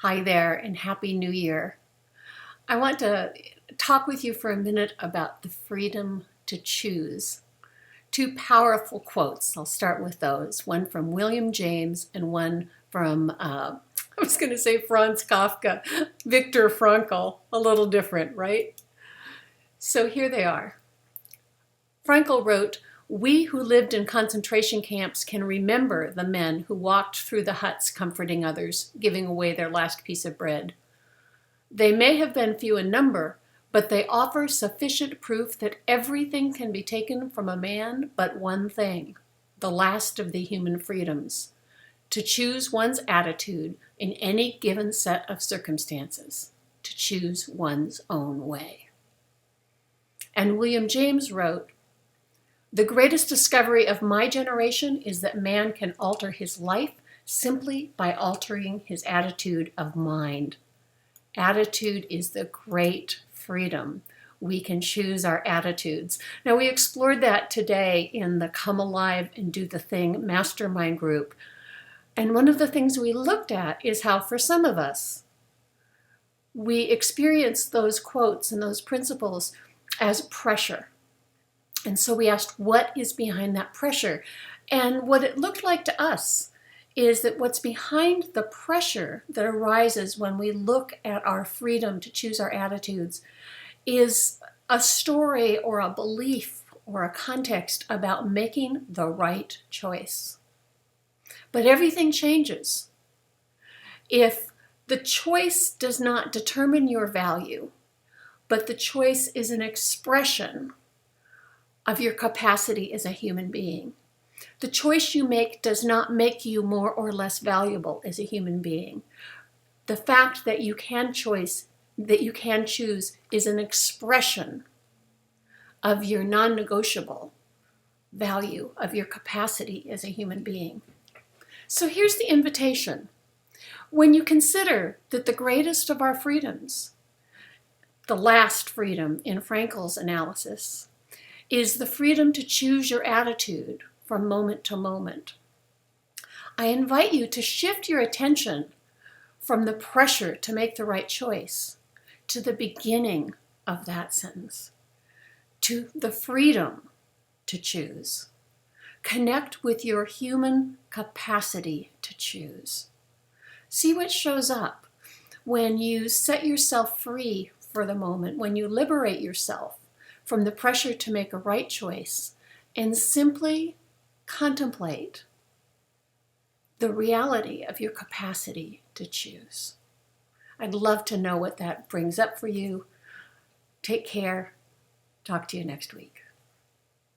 Hi there, and Happy New Year. I want to talk with you for a minute about the freedom to choose. Two powerful quotes. I'll start with those. One from William James and one from, I was going to say Franz Kafka, Viktor Frankl. A little different, right? So here they are. Frankl wrote, "We who lived in concentration camps can remember the men who walked through the huts comforting others, giving away their last piece of bread. They may have been few in number, but they offer sufficient proof that everything can be taken from a man but one thing, the last of the human freedoms, to choose one's attitude in any given set of circumstances, to choose one's own way." And William James wrote, "The greatest discovery of my generation is that man can alter his life simply by altering his attitude of mind. Attitude is the great freedom. We can choose our attitudes." Now, we explored that today in the Come Alive and Do the Thing mastermind group. And one of the things we looked at is how, for some of us, we experience those quotes and those principles as pressure. And so we asked, what is behind that pressure? And what it looked like to us is that what's behind the pressure that arises when we look at our freedom to choose our attitudes is a story or a belief or a context about making the right choice. But everything changes. If the choice does not determine your value, but the choice is an expression of your capacity as a human being. The choice you make does not make you more or less valuable as a human being. The fact that you can choose is an expression of your non-negotiable value, of your capacity as a human being. So here's the invitation. When you consider that the greatest of our freedoms, the last freedom in Frankl's analysis, is the freedom to choose your attitude from moment to moment, I invite you to shift your attention from the pressure to make the right choice to the beginning of that sentence, to the freedom to choose. Connect with your human capacity to choose. See what shows up when you set yourself free for the moment, when you liberate yourself from the pressure to make a right choice and simply contemplate the reality of your capacity to choose. I'd love to know what that brings up for you. Take care. Talk to you next week.